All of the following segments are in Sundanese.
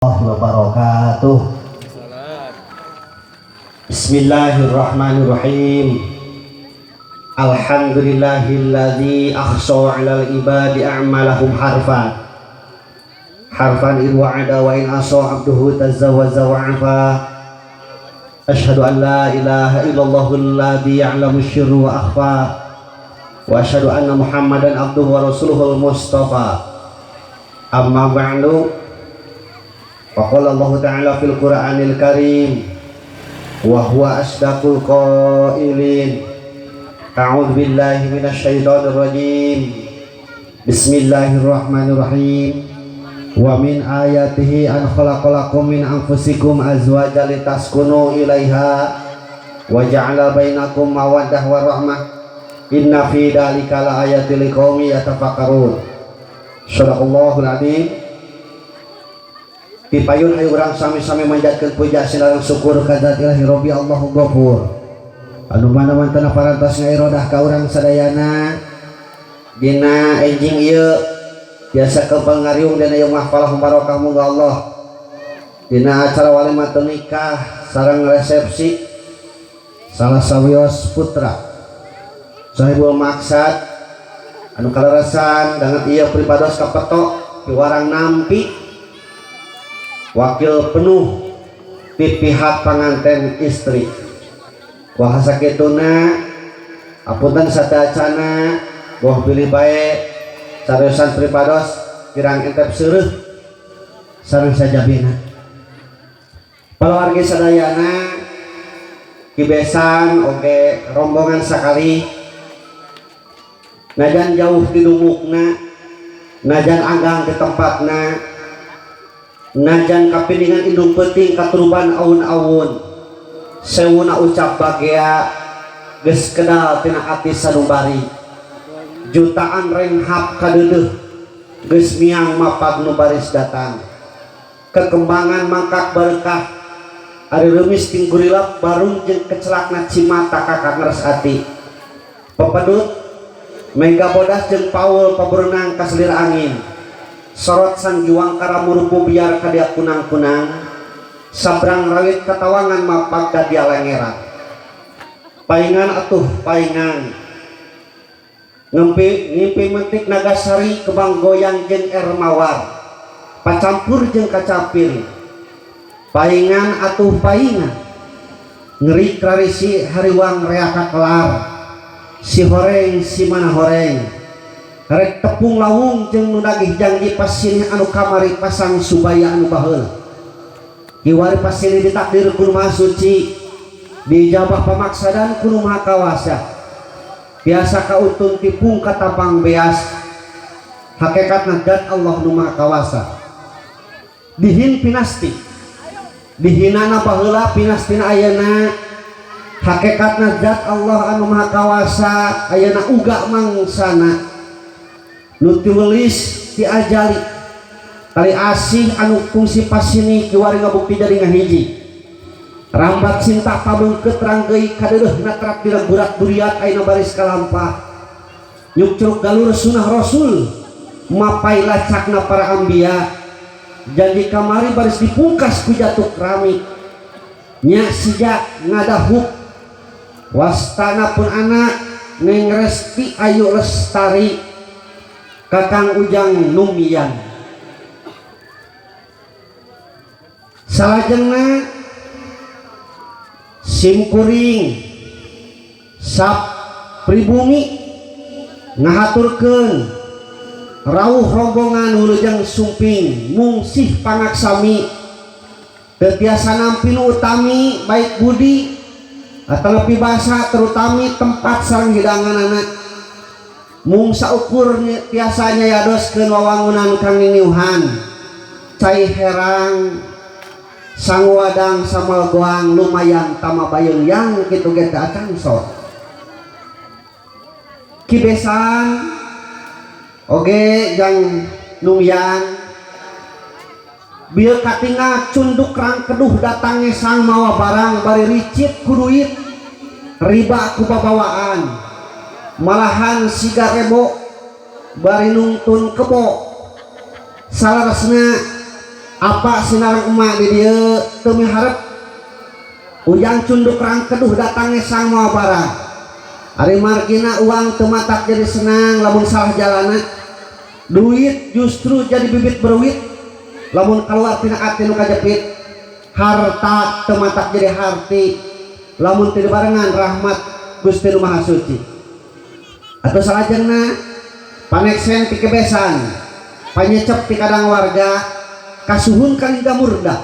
Wabarakatuh. Bismillahirrahmanirrahim. Alhamdulillahilladzi akhsha 'alal ibadi a'malahum harfan irwa'ada wa in asa 'abduhu tazawwaza wa 'afa. Asyhadu an la ilaha illallahul ladzi ya'lamu sirra wa akhfa wa asyhadu anna Muhammadan abduhu wa rasuluhul mustafa. Amma ba'du. Faqala Allah Ta'ala fil Qur'anil Karim wa huwa asdaqul qailin. A'udzu billahi minasyaitonir rajim. Bismillahirrahmanirrahim. Wa min ayatihi an khalaqalakum min anfusikum azwajan litaskunu ilaiha wa ja'ala bainakum mawaddah wa rahmah. Inna fi dzalika laayatil liqaumin yatafakkarun. Shadaqallahul adzim. Pipayun ayu urang sami-sami manjatkeun puja sinareng syukur ka Zat Ilahi Rabbi Allahu Ghafur. Anu mana mantena parantos ngairodah ka urang sadayana dina enjing ieu biasa keupal ngariung dina ieu mahfalah barokah muga Allah. Dina acara walimat nikah sareng resepsi salah sawios putra sahibul maksad anu kaleresan danget ieu pripados kapetok di warang nampi wakil penuh di pihak pengantin istri. Wah sakituna apunten sadacana boh pilih bae cariosan pripados kirang entep seureut sareng sajabina. Paluargi sadayana kibesan oge rombongan sakali najan jauh ti dumukna najan anggang ke tempatna najan kapiningan indung peuting katuruban aun-aun sewuna ucap bagea geus kedal tina ati sanubari jutaan renghap kadeudeuh geus miang mapag nu baris datang kekembangan mangkak berkah ari remis ting gurilap barung jeung kecelakna cimata kakak ngeres ati pepedut mega bodas jeung Paul paberenang ka selir angin sorot sang juang karamurupu biar kadia kunang-kunang sabrang rawit katawangan mapag kadia lengeran paingan atuh paingan ngimpi mentik nagasari kebang goyang jeung ermawar pacampur jeung kacapir paingan atuh paingan ngeri klarisi hariwang reaka kelar si horeng si mana horeng rek tepung lawung jeung nu dagih janji pasini anu kamari pasang subaya anu baheula kiwari pasini ditakdir ku Maha Suci dijabah pamaksadan ku Maha Kawasa biasa kauntun tipung katapang beas hakikatna zat Allah nu Maha Kawasa dihin pinasti dihinana baheula pinastina ayeuna hakikatna zat Allah anu Maha Kawasa ayeuna uga mangsana nutulis diajali tali asih anu fungsi pasini kiwari ngabukti jadi ngahiji rambat cinta pabeungkeut ranggeuy kadeuleuh natrap dina burak buriat ayeuna baris kalampah nyukcuruk galur sunah rasul mapai lacakna para anbiya janji kamari baris dipungkas ku jatuk keramik nya sijak ngadahuk wastana pun anak neng Resti Ayu Lestari Kakang Ujang Numian salajengna simkuring sap pribumi ngahaturkeun rawuh rombongan hulujeng sumping mungsih pangaksami teu tiasa nampi nu utami baik budi atawa pibasa terutami tempat sareng hidanganana mung saukur biasanya yadoskeun wawangunan kang niniuhan cai herang sang wadang samal goang lumayan tama bayung yang kitu ge teu acan sok kibesan oge jang numian bieu katingal cunduk rang keduh datange sang mawa barang bari ricit ku duit riba ku babawaan malahan siga rebo bari nungtun kebo salarasna apa sinarang emak di dieu teu miharep ujang cunduk rang keduh datangnya sang moal barang ari margina uang teu matak jadi senang lamun salah jalana duit justru jadi bibit berwit lamun keluar tina ati nu kajepit harta teu matak jadi harti lamun teu barengan rahmat Gusti Nu Maha Suci atuh salajengna paneksen ti kebesan panyecep ti kadang warga kasuhun kali gamurda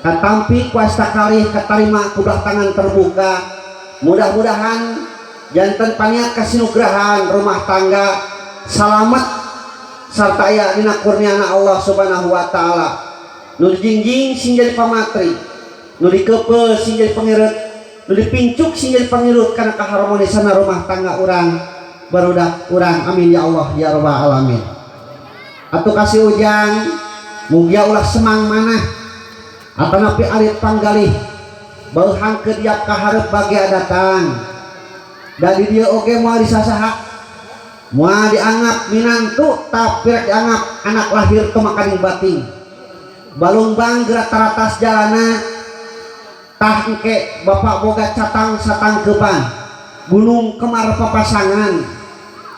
katampi kuasta kali katarima kudah tangan terbuka mudah-mudahan janten paniat kasinugrahan rumah tangga salamet sarta aya dina kurniana Allah Subhanahu wa taala nu dijingjing sing jadi pamatri nu dikeupeuh sing jadi pangireut nu dipincuk sing jadi pangirut kana kaharmonisan rumah tangga urang barudak urang amin ya Allah ya rabbal alamin atuh kasih ujang mugia ulah semang manah atanapi alit panggalih beuhang ke diap kaharep bagia datang dari dia oge moal disasaha moal dianggap minantu tapi dianggap anak lahir ke makaning bating balung bang gerak taratas jalana tah engke bapak boga catang satangkeupan gunung kemar papasangan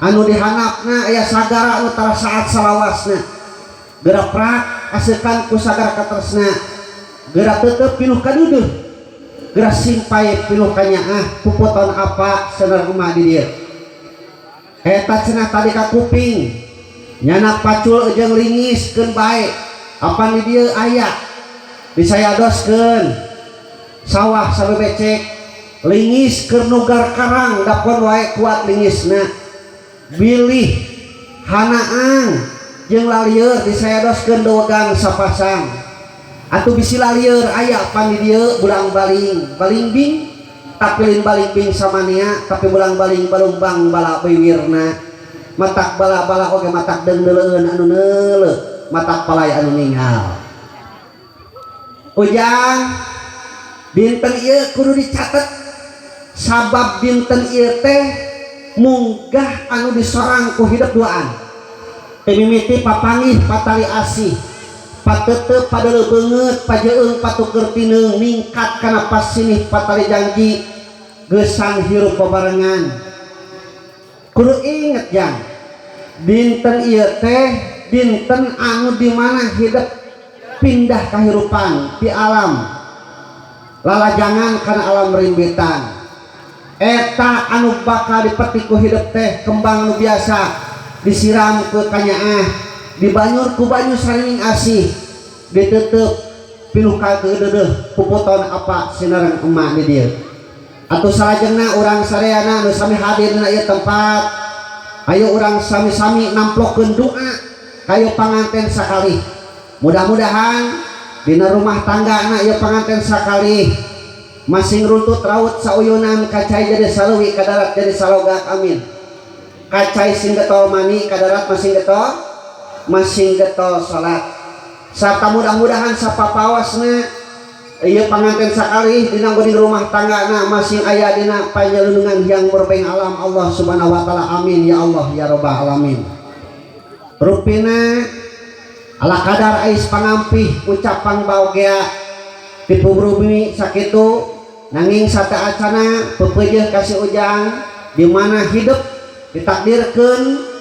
anu dihanapna aya sagara anu tara saat salawasna gerak prak asekan ku sagara katresna gerak tetep pinuh kaduduh gerak simpai pinuh kanyaah puputon apa senar rumah di dieu eta cenah tadi ka kuping nyanak pacul jeung lingiskeun bae apa di dieu aya disayadoskeun sawah sabebecek lingis keur nugar karang dapon wae kuat lingisna bilih hanaang jeung lalieur disayadoskeun dawegang sapasang atuh bisi lalieur aya pan di dieu bulang baling balingbing tapi lin balingbing samania tapi bulang baling balumbang bala wiwirna matak bala-bala oge matak deundeuleueun anu neuleuh matak palai anu ningal ujang dinten ieu kudu dicatet sabab dinten ieu teh munggah anu disorang ku hidup duaan mimiti papangih patali asih patetep padele beungeut pajeung patuker tineung ningkat kana pasinih patali janji geusang hirup bebarengan kudu inget jang dinten ieu teh dinten anu di mana hidup pindah kahirupan di alam lalajangan kana alam rimbitan eta anu bakal dipetik ku hidup teh kembang nu biasa disiram ke kanyaah dibanyur ku banyu saring asih ditutup pinuh ka keudeuh puputon apa sinareng emak di dieu atuh salajengna urang sareana nu sami hadir dina ieu tempat ayo urang sami-sami namplokeun doa kayu panganten sakali mudah-mudahan dina rumah tanggana ieu panganten sakali masing runtut raut sauyunan kacai jadi saluwi kadarat jadi salogak amin kacai sing getol mani kadarat masing getol salat sarta mudah-mudahan sapapawasna ieu panganten sakali dina rumah tanggana masing aya dina panjalungan yang berbeng alam Allah Subhanahu wa taala amin ya Allah ya rabbal alamin rupina ala kadar ais pangampih ucapan baogea tipu bumi sakitu nanging sata acana pepeujeuh kasih ujang di mana hidup ditakdirkeun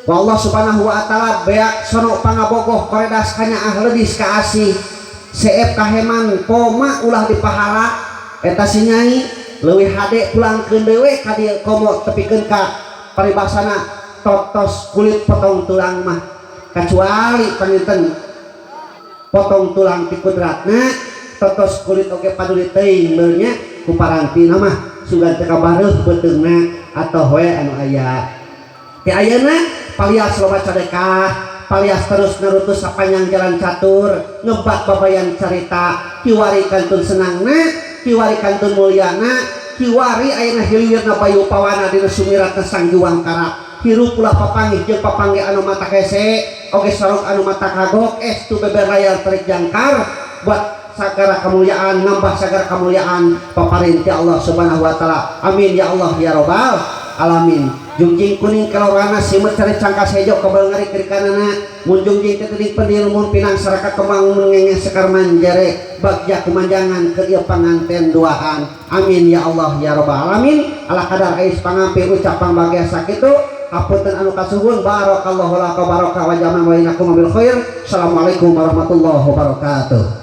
ku Allah Subhanahu wa taala beak sono pangabogoh koredas kanyaah leudis ka asih seep kaheman poma ulah dipahala eta si nyai leuwih hade pulangkeun dewe ka dieu komo tepikeun ka paribasana totos kulit potong tulang mah kecuali panginten potong tulang ti kudratna totos kulit oge paduli teuing beulnya ku parantina mah sugan teu kabareuh beuteungna atoh we anu aya ti ayeuna palias loba cadekah palias terus narutus sapanjang jalan catur ngebat babayan carita kiwari kantun senangna kiwari kantun mulyana kiwari ayeuna hilirna bayu pawana dina sumiratna sang juang kara hirup ulah papanggih jeung papanggih anu mata hese oge sarung anu mata kagok estu beber layar terik jangkar buat sagara kemuliaan nambah sagara kemuliaan paparinti Allah Subhanahu wa taala amin ya Allah ya rabbal alamin jungjing kuning kelorana simut cari cangka sejo kabel ngari kiri kanana mun jungjing teuing pendir mun pinang saraka kembang mengenge sekar manjare bagja kemanjangan ke ieu panganten duaan amin ya Allah ya rabbal alamin ala kadar ais pangampi ucap pangbagia sakitu hapunten anu kasuhun barakallahu laka baraka wa jamal wa inakum bil khair assalamualaikum warahmatullahi wabarakatuh.